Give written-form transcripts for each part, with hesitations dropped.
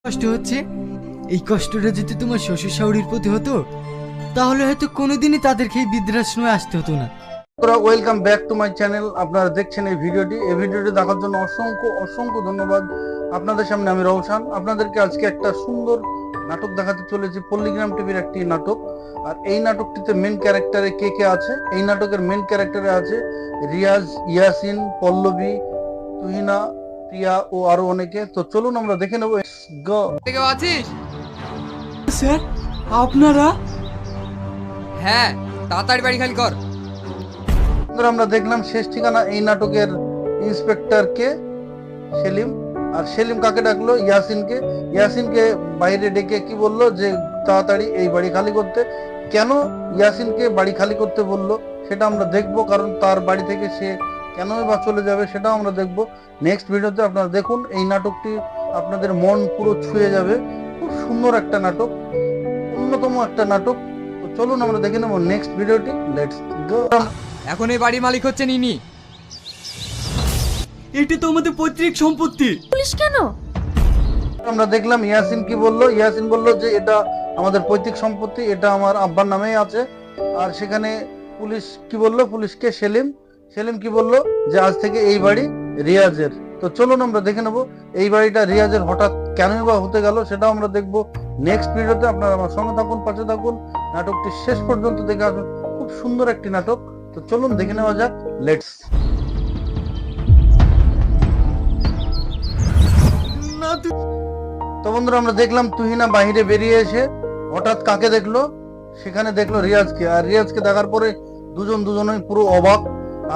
কষ্ট হচ্ছে, এই কষ্টটা যদি তোমার শ্বশুর শাশুড়ির প্রতি হতো তাহলে হয়তো কোনোদিনই তাদেরকে এই বৃদ্ধাশ্রমে আসতে হতো না। Welcome back to my channel. আপনারা দেখছেন এই ভিডিওটি দেখার জন্য অসংখ্য অসংখ্য ধন্যবাদ। আপনাদের সামনে আমি রওশন আপনাদেরকে আজকে একটা সুন্দর নাটক দেখাতে চলেছি, পল্লীগ্রাম টিভির একটি নাটক। আর এই নাটকটিতে মেন ক্যারেক্টারে কে কে আছে? এই নাটকের মেন ক্যারেক্টারে আছে রিয়াজ, ইয়াসিন, পল্লবী, তুহিনা, প্রিয়া ও আরো অনেকে। তো চলুন আমরা দেখে নেবো। কেউ আছিস? স্যার আপনারা? হ্যাঁ, তাড়াতাড়ি বাড়ি খালি কর। আমরা দেখলাম শেষ ঠিকানা এই নাটকের ইন্সপেক্টর কে সেলিম। আর সেলিম কাকে ডাকলো? ইয়াসিনকে। ইয়াসিনকে বাইরে ডেকে কি বললো যে তাড়াতাড়ি এই বাড়ি খালি করতে। কেন ইয়াসিনকে বাড়ি খালি করতে বললো সেটা আমরা দেখবো, কারণ তার বাড়ি থেকে সে কেনই বা চলে যাবে সেটাও আমরা দেখবো নেক্সট ভিডিওতে। আপনারা দেখুন, এই নাটকটি আপনাদের মন পুরো ছুঁয়ে যাবে। খুব সুন্দর একটা নাটক, অন্যতম একটা নাটক। তো চলুন আমরা দেখে নেবো নেক্সট ভিডিওটি। Let's go. এখন এই বাড়ির মালিক হচ্ছে ইনি। এটা তো আমাদের পৈতৃক সম্পত্তি। পুলিশ কেন? আমরা দেখলাম ইয়াসিন কি বললো। ইয়াসিন বললো যে এটা আমাদের পৈতৃক সম্পত্তি, এটা আমার আব্বার নামেই আছে। আর সেখানে পুলিশ কি বললো? পুলিশকে সেলিম কি বললো যে আজ থেকে এই বাড়ি রিয়াজের। তো চলুন আমরা দেখে নেবো এই বাড়িটা রিয়াজের হঠাৎ কেনই বা হতে গেল সেটাও আমরা দেখবো নেক্সট ভিডিওতে। আপনারা আমার সঙ্গে থাকুন, পাশে থাকুন, নাটকটি শেষ পর্যন্ত দেখে আসুন। খুব সুন্দর একটি নাটক। তো চলুন দেখে নেওয়া যাক। লেটস। তো বন্ধুরা আমরা দেখলাম তুহিনা বাহিরে বেরিয়ে এসে হঠাৎ কাকে দেখলো? সেখানে দেখলো রিয়াজকে। আর রিয়াজকে দেখার পরে দুজনেই পুরো অবাক।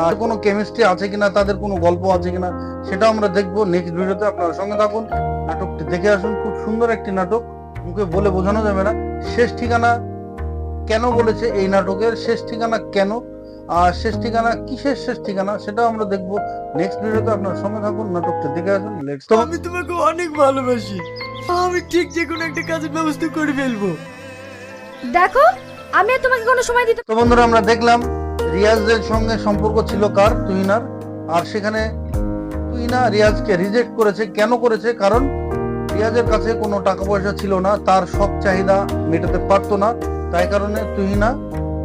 আর কোনো কেমিস্ট্রি আছে কিনা, তাদের কোনো গল্প আছে কিনা সেটা আমরা দেখবো নেক্সট ভিডিওতে। আপনারা সঙ্গে থাকুন, নাটকটি দেখে আসুন। খুব সুন্দর একটি নাটক, মুখে বলে বোঝানো যাবে না। শেষ ঠিকানা কেন বলেছে এই নাটকের? শেষ ঠিকানা কেন, আর শেষ ঠিকানা কিসের শেষ ঠিকানা সেটাও আমরা দেখবো নেক্সট ভিডিওতে। আপনার সঙ্গে থাকুন, নাটকটি দেখে আসুন। লেটস। আমি তোমাকে অনেক ভালোবাসি, আমি ঠিক যে কোনো একটা কাজের ব্যবস্থা করে ফেলবো। দেখো, আমি আর তোমাকে কোনো সময় দিতে। তো বন্ধুরা আমরা দেখলাম রিয়াজের সঙ্গে সম্পর্ক ছিল কার? তুহিনার। আর সেখানে তুহিনা রিয়াজকে রিজেক্ট করেছে। কেন করেছে? কারণ রিয়াজের কাছে কোনো টাকা পয়সা ছিল না, তার সব চাহিদা মেটাতে পারতো না। তাই কারণে তুহিনা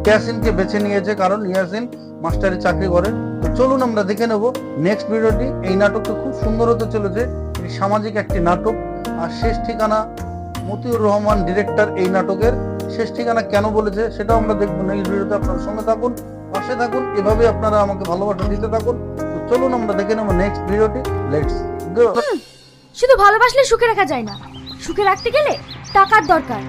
ইয়াসিনকে বেছে নিয়েছে, কারণ ইয়াসিন মাস্টারি চাকরি করে। তো চলুন আমরা দেখে নেব নেক্সট ভিডিওটি। এই নাটকটা খুব সুন্দর হতে চলেছে, এটি সামাজিক একটি নাটক। আর শেষ ঠিকানা মতিউর রহমান ডিরেক্টর এই নাটকের। শেষ ঠিকানা কেন বলেছে সেটাও আমরা দেখবো নেক্সট ভিডিওতে। আপনার সঙ্গে থাকুন, পাশে থাকুন, এভাবে আপনারা আমাকে ভালোবাসা দিতে থাকুন। তো চলুন আমরা দেখে নেবো নেক্সট ভিডিওটি। Let's go. শুধু ভালোবাসলে সুখে রাখা যায় না, সুখে রাখতে গেলে টাকার দরকার।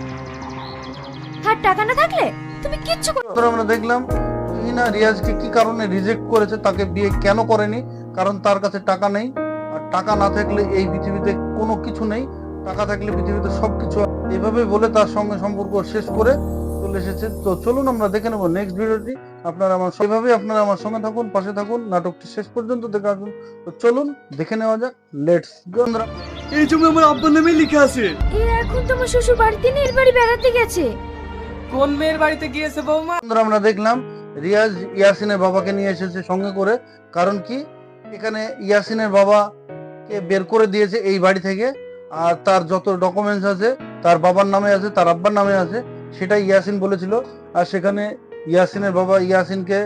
আর টাকা না থাকলে তুমি কিচ্ছু করতে। আমরা দেখলাম তুহিনা রিয়াজকে কি কারণে রিজেক্ট করেছে, তাকে বিয়ে কেন করেনি? কারণ তার কাছে টাকা নেই। আর টাকা না থাকলে এই পৃথিবীতে কোনো কিছু নেই, টাকা থাকলে পৃথিবীতে সবকিছু। এইভাবে বলে তার সঙ্গে সম্পর্ক শেষ করে চলে এসেছে। তো চলুন আমরা দেখে নেবো নেক্সট ভিডিওটি। আপনারা আমার সঙ্গে থাকুন, পাশে থাকুন, নাটকটি শেষ পর্যন্ত দেখে আসুন। তো চলুন দেখে নেওয়া যাক। Let's go. এই জমি আমার আব্বার নামে লিখে আছে। এ এখন তোমার শ্বশুর বাড়িতে নীল বাড়ি বেড়াতে গেছে। কোন মেয়ের বাড়িতে গিয়েছে বৌমা? আমরা দেখলাম রিয়াজ ইয়াসিনের বাবাকে নিয়ে এসেছে সঙ্গে করে। কারণ কি, এখানে ইয়াসিনের বাবাকে বের করে দিয়েছে এই বাড়ি থেকে। আর তার যত ডকুমেন্টস আছে তার বাবার নামে আছে, তার আব্বার নামে আছে, সেটাই ইয়াসিন বলেছিল। আর সেখানে ইয়াসিনের বাবা ইয়াসিনকে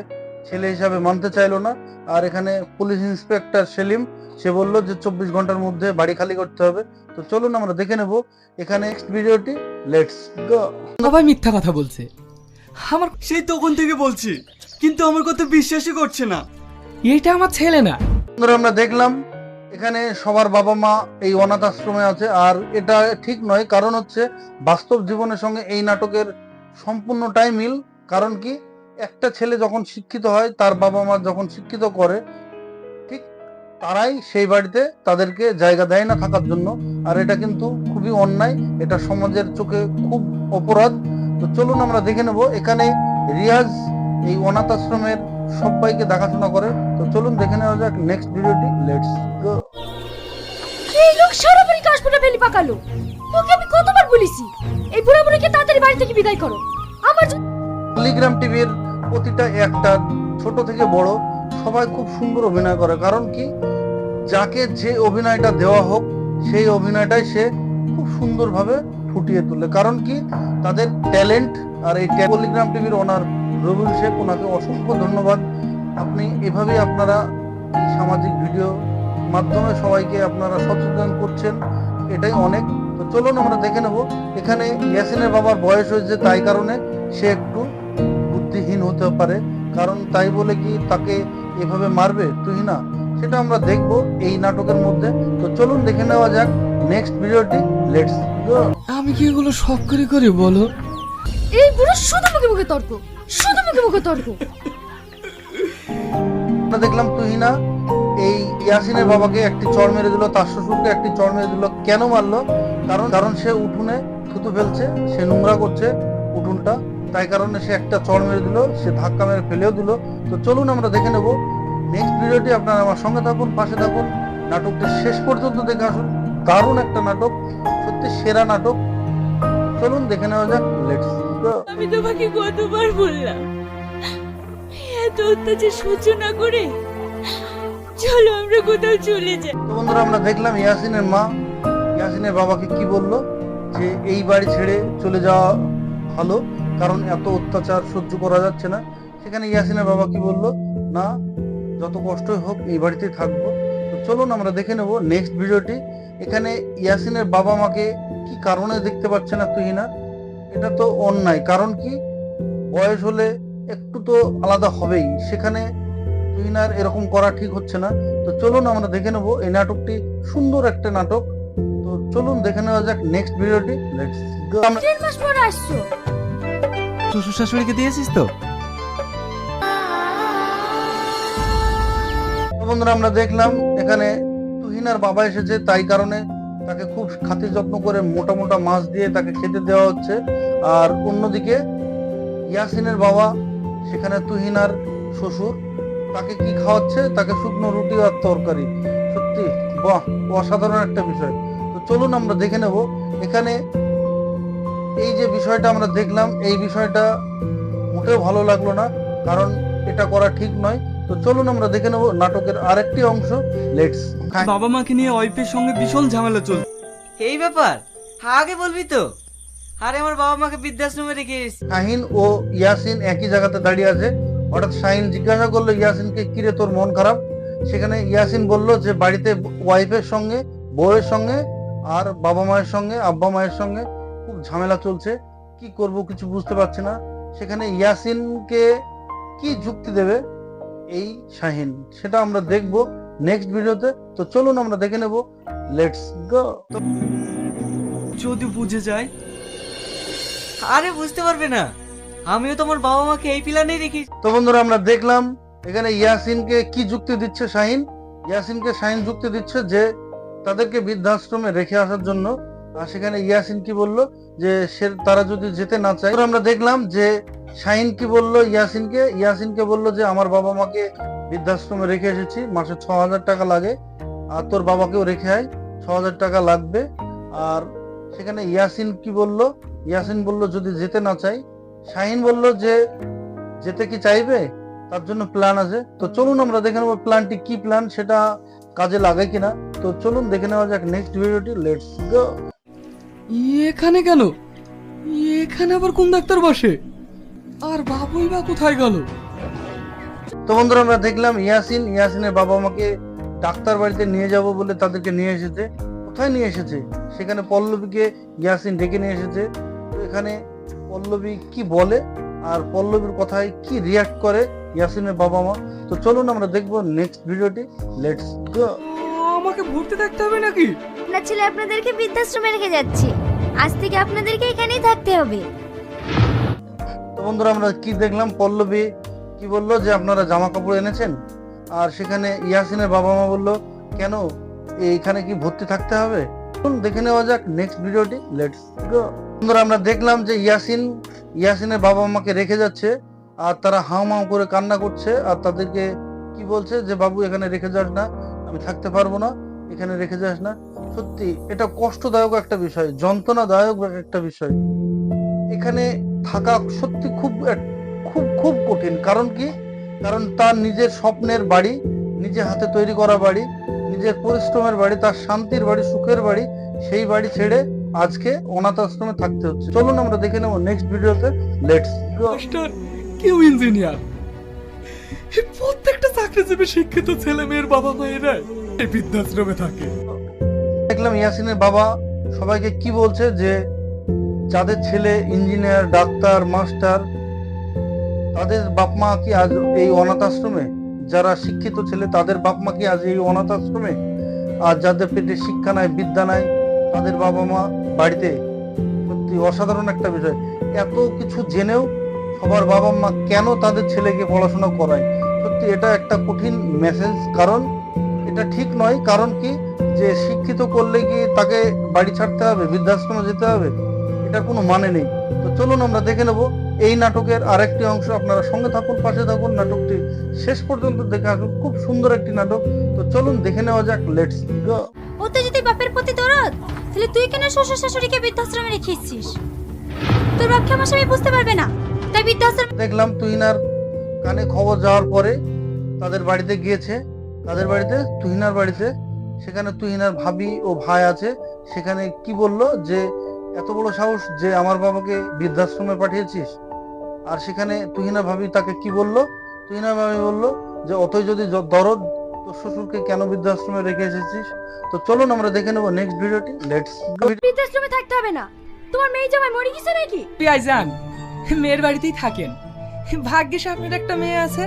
ছেলে হিসাবে মানতে চাইলো না। আর এখানে পুলিশ ইন্সপেক্টর সেলিম, সে বললো যে 24 ঘন্টার মধ্যে বাড়ি খালি করতে হবে। তো চলুন আমরা দেখে নেব এখানে নেক্সট ভিডিওটি। Let's go. সবাই মিথ্যা কথা বলছে। আমার সেই তখন থেকে বলছি, কিন্তু আমার কথা বিশ্বাসই করছে না। এটা আমার ছেলে না। আমরা দেখলাম এখানে সবার বাবা মা এই অনাথ আশ্রমে আছে। আর এটা ঠিক নয়, কারণ হচ্ছে বাস্তব জীবনের সঙ্গে এই নাটকের সম্পূর্ণটাই মিল। কারণ কি, একটা ছেলে যখন শিক্ষিত হয়, তার বাবা মা যখন শিক্ষিত করে, ঠিক তারাই সেই বাড়িতে তাদেরকে জায়গা দেয় না থাকার জন্য। আর এটা কিন্তু খুবই অন্যায়, এটা সমাজের চোখে খুব অপরাধ। তো চলুন আমরা দেখে নেব এখানে রিয়াজ এই অনাথ আশ্রমের সবাইকে দেখাশোনা করে। তো চলুন দেখে নেওয়া যাক নেক্সট ভিডিওটি। Let's go. এই লোক সারা বাড়ি কাশপুরা ফেলি পাকালো। ওকে আমি কতবার বলেছি এই বুড়া বুড়িকে তাড়াতাড়ি বাড়ি থেকে বিদায় করো। আমার পল্লীগ্রাম টিভির প্রতিটা অ্যাক্টর ছোট থেকে বড় সবাই খুব সুন্দর অভিনয় করে। কারণ কি, যাকে যে অভিনয়টা দেওয়া হোক সেই অভিনয়টাই সে খুব সুন্দরভাবে ফুটিয়ে তোলে। কারণ কি, তাদের ট্যালেন্ট। আর এই পলিগ্রাম টিভির ওনার রবিউল শেখ, ওনাকে অসংখ্য ধন্যবাদ। আপনি এভাবেই আপনারা এই সামাজিক ভিডিও মাধ্যমে সবাইকে আপনারা সচেতন করছেন, এটাই অনেক। তো চলুন আমরা দেখে নেব। এখানে ইয়াসিনের বাবার বয়স হয়েছে, তাই কারণে সে একটু বুদ্ধিহীন হতে পারে, কারণ তাই বলে কি তাকে এভাবে মারবে তুহিনা, সেটা আমরা দেখব এই নাটকের মধ্যে। তো চলুন দেখে নেওয়া যাক নেক্সট ভিডিওটি। Let's go. আমি কি এগুলো সব করে করি বলো? এই বুড়ো শুধু মুখে মুখে তর্ক, শুধু মুখে মুখে তর্ক। আমরা দেখলাম তুহিনা এই ইয়াসিনের বাবাকে একটি চড় মেরে দিল, তার শ্বশুরকে একটি চড় মেরে দিল। কেন মারলো? কারণ সে উঠোনে থুতু ফেলছে, সে নোংরা করছে উঠোনটা, তাই কারণে সে একটা চড় মেরে দিল, সে ধাক্কা মেরে ফেলেও দিল। তো চলুন আমরা দেখে নেব নেক্সট ভিডিওটি। আপনারা আমার সঙ্গে থাকুন, পাশে থাকুন, নাটকটি শেষ পর্যন্ত দেখে আসুন। দারুণ একটা নাটক, সত্যি সেরা নাটক। চলুন দেখে নেওয়া যাক। Let's go. আমি তোমাকে কতবার বললাম এত অত্যাচার সহ্য না করে চলো আমরা কোথাও চলে যাই। তো বন্ধুরা, আমরা দেখলাম ইয়াসিনের মা ইয়াসিনের বাবাকে কি বললো, যে এই বাড়ি ছেড়ে চলে যাওয়া ভালো, কারণ এত অত্যাচার সহ্য করা যাচ্ছে না। সেখানে ইয়াসিনের বাবা কি বললো, না যত কষ্টই হোক এই বাড়িতেই থাকবো। তো চলুন আমরা দেখে নেব নেক্সট ভিডিওটি। এখানে ইয়াসিনের বাবা মাকে কি কারণে দেখতে পাচ্ছে না তুহিনা, এটা তো অন্যায়। কারণ কি, বয়স হলে একটু তো আলাদা হবেই, সেখানে তুহিনার এরকম করা ঠিক হচ্ছে না। তো চলুন আমরা দেখে নেব এই নাটকটি, সুন্দর একটা নাটক। তো চলুন দেখে নেওয়া যাক নেক্সট ভিডিওটি। Let's go. 3 মাস পরে আসছো। শ্বশুর শাশুড়িকে দিয়েছিস তো? তো বন্ধুরা, আমরা দেখলাম এখানে তুহিনার বাবা এসেছে, তাই কারণে তাকে খুব খাতির যত্ন করে মোটা মোটা মাছ দিয়ে তাকে খেতে দেওয়া হচ্ছে। আর অন্যদিকে ইয়াসিনের বাবা, সেখানে তুহিনার শ্বশুর, তাকে কি খাওয়াচ্ছে, তাকে শুকনো রুটি আর তরকারি। সত্যি বাহ, অসাধারণ একটা বিষয়। তো চলুন আমরা দেখে নেব এখানে এই যে বিষয়টা আমরা দেখলাম, এই বিষয়টা মোটেও ভালো লাগলো না, কারণ এটা করা ঠিক নয়। তো চলুন আমরা দেখে নেব নাটকের আরেকটি অংশ। লেটস। বাবা মাকে নিয়ে ওয়াইফের সঙ্গে ভীষণ ঝামেলা চলছে। এই ব্যাপার আগে বলবি তো। আরে আমার বাবা মাকে বৃদ্ধাশ্রমে রেখে এসেছি। শাহিন ও ইয়াসিন একই জায়গাতে দাঁড়িয়ে আছে। হঠাৎ শাহিন জিজ্ঞাসা করলো ইয়াসিনকে, কিরে তোর মন খারাপ? সেখানে ইয়াসিন বলল যে বাড়িতে ওয়াইফের সঙ্গে, বউয়ের সঙ্গে আর বাবা মায়ের সঙ্গে, আব্বা মায়ের সঙ্গে খুব ঝামেলা চলছে, কি করব কিছু বুঝতে পারছি না। সেখানে ইয়াসিনকে কি যুক্তি দেবে এই শাহিন, সেটা আমরা দেখব নেক্সট ভিডিওতে। তো চলুন আমরা দেখে নেব। Let's go. যদি বুঝে যায়? আরে বুঝতে পারবে না, আমিও তোমার বাবা মাকে এই প্ল্যানেই রেখেছি। তো বন্ধুরা, আমরা দেখলাম এখানে ইয়াসিনকে কি যুক্তি দিচ্ছে শাহিন। ইয়াসিনকে শাহিন যুক্তি দিচ্ছে যে তাদেরকে বৃদ্ধাশ্রমে রেখে আসার জন্য। আর সেখানে ইয়াসিন কি বললো, যে তারা যদি যেতে না চায়। আমরা দেখলাম যে শাহিন কি বললো ইয়াসিনকে বললো যে আমার বাবা মাকে বৃদ্ধাশ্রমে রেখে এসেছি, মাসে 6,000 টাকা লাগে, আর তোর বাবাকেও রেখে আয়, 6,000 টাকা লাগবে। আর সেখানে ইয়াসিন কি বললো, ইয়াসিন বললো যদি যেতে না চাই। শাহিন বলল যে যেতে কি চাইবে, তার জন্য প্ল্যান আছে। তো চলুন আমরা দেখে নেবো প্ল্যানটি কি প্ল্যান, সেটা কাজে লাগায় কিনা। তো চলুন দেখে নেওয়া যাক নেক্সট ভিডিওটি। Let's go. এখানে কেন? এখানে আবার কোন ডাক্তার বসে? আর বাবুই বা কোথায় গেল? তো বন্ধুরা, আমরা দেখলাম ইয়াসিনের বাবা মাকে ডাক্তার বাড়িতে নিয়ে যাব বলে তাদেরকে নিয়ে এসেছে। কোথায় নিয়ে এসেছে? সেখানে পল্লবীকে ইয়াসিন ডেকে নিয়ে এসেছে। তো এখানে পল্লবী কি বলে আর পল্লবীর কথায় কি রিয়াক্ট করে ইয়াসিনের বাবা মা, তো চলুন আমরা দেখবো নেক্সট ভিডিওটি। Let's go. আমাকে ভর্তি থাকতে হবে নাকি? আপনার ছেলে আপনাদেরকে বৃদ্ধাশ্রমে রেখে যাচ্ছে, আজ থেকে আপনাদেরকে এখানেই থাকতে হবে। তো বন্ধুরা, আমরা কি দেখলাম, পল্লবী কি বললো যে আপনারা জামা কাপড় এনেছেন। আর সেখানে ইয়াসিনের বাবা মা বললো কেন, এইখানে কি ভর্তি থাকতে হবে? দেখে নেওয়া যাক নেক্সট ভিডিওটি। Let's go. বন্ধুরা, আমরা দেখলাম যে ইয়াসিনের বাবা মাকে রেখে যাচ্ছে, আর তারা হাউ মাউ করে কান্না করছে। আর তাদেরকে কি বলছে যে বাবু এখানে রেখে যাস না, আমি থাকতে পারবো না, এখানে রেখে যাস না। সত্যি এটা কষ্টদায়ক একটা বিষয়, যন্ত্রণাদায়ক একটা বিষয়। এখানে থাকা সত্যি খুব খুব খুব কঠিন। কারণ কি, কারণ তার নিজের স্বপ্নের বাড়ি, নিজে হাতে তৈরি করা বাড়ি, নিজের পরিশ্রমের বাড়ি, তার শান্তির বাড়ি, সুখের বাড়ি, সেই বাড়ি ছেড়ে আজকে অনাথ আশ্রমে থাকতে হচ্ছে। চলুন আমরা দেখে নেবো নেক্সট ভিডিওতে। Let's go. মাস্টার, কেউ ইঞ্জিনিয়ার, প্রত্যেকটা চাকরিজীবী শিক্ষিত ছেলে মেয়ের বাবা মায়েরা এই বৃদ্ধাশ্রমে থাকে। দেখলাম ইয়াসিনের বাবা সবাইকে কি বলছে যে যাদের ছেলে ইঞ্জিনিয়ার, ডাক্তার, মাস্টার, তাদের বাপ মা কি আজ এই অনাথ আশ্রমে? যারা শিক্ষিত ছেলে তাদের বাপ মা কি আজ এই অনাথ আশ্রমে? আর যাদের পেটে শিক্ষা নাই, বিদ্যা নাই, তাদের বাবা মা বাড়িতে। সত্যি অসাধারণ একটা বিষয়। এত কিছু জেনেও সবার বাবা মা কেন তাদের ছেলেকে পড়াশোনা করায়? সত্যি এটা একটা কঠিন মেসেজ। কারণ এটা ঠিক নয়। কারণ কি, যে শিক্ষিত করলে কি তাকে বাড়ি ছাড়তে হবে, বৃদ্ধাশ্রমে যেতে হবে? এটার কোনো মানে নেই। তো চলুন আমরা দেখে নেব এই নাটকের আরেকটি অংশ। আপনারা সঙ্গে থাকুন, পাশে থাকুন, নাটকটি শেষ পর্যন্ত দেখে আসুন। খুব সুন্দর একটি নাটক। তো চলুন দেখে নেওয়া যাক। Let's go. ও তো যদি বাপের প্রতি দরদ, তাহলে তুই কেন শ্বশুর শাশুড়িকে বৃদ্ধাশ্রমে রেখেছিস? তোর বাপ ক্ষমা সবাই বুঝতে পারবে না, তাই বৃদ্ধাশ্রম। দেখলাম তুহিনার কানে খবর যাওয়ার পরে তাদের বাড়িতে গিয়েছে, তাদের বাড়িতে, তুহিনার বাড়িতে। সেখানে তুহিনার ভাবি ও ভাই আছে। সেখানে কি বললো যে এত বড় সাহস যে আমার বাবাকে বৃদ্ধাশ্রমে পাঠিয়েছিস। আর সেখানে তুহিনা ভাবি তাকে কি বললো? তুহিনা ভাবি বললো যে অতই যদি দরদ, তোর শ্বশুরকে কেন বৃদ্ধাশ্রমে রেখে এসেছিস? তো চলুন আমরা দেখে নেবো নেক্সট ভিডিওটি। Let's go. বৃদ্ধাশ্রমে থাকতে হবে না। তোমার মেয়ে জামাই মরে গেছে নাকি? আইজান মেয়ের বাড়িতেই থাকেন, ভাগ্যিস আপনার একটা মেয়ে আছে।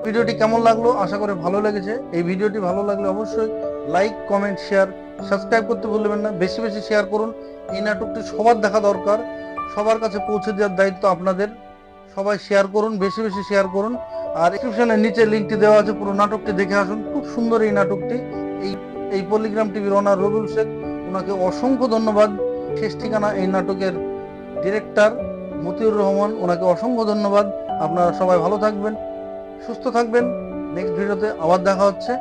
ভিডিওটি কেমন লাগলো? আশা করে ভালো লেগেছে। এই ভিডিওটি ভালো লাগলে অবশ্যই লাইক, কমেন্ট, শেয়ার, সাবস্ক্রাইব করতে ভুলবেন না। বেশি বেশি শেয়ার করুন। এই নাটকটি সবার দেখা দরকার, সবার কাছে পৌঁছে দেওয়ার দায়িত্ব আপনাদের। সবাই শেয়ার করুন, বেশি বেশি শেয়ার করুন। আর ডিসক্রিপশনের নিচে লিঙ্কটি দেওয়া আছে, পুরো নাটকটি দেখে আসুন। খুব সুন্দর এই নাটকটি। এই পলিগ্রাম টিভির ওনার রবিউল শেখ, ওনাকে অসংখ্য ধন্যবাদ। শেষ ঠিকানা এই নাটকের ডিরেক্টর মতিউর রহমান, ওনাকে অসংখ্য ধন্যবাদ। আপনারা সবাই ভালো থাকবেন, সুস্থ থাকবেন। নেক্সট ভিডিওতে আবার দেখা হচ্ছে।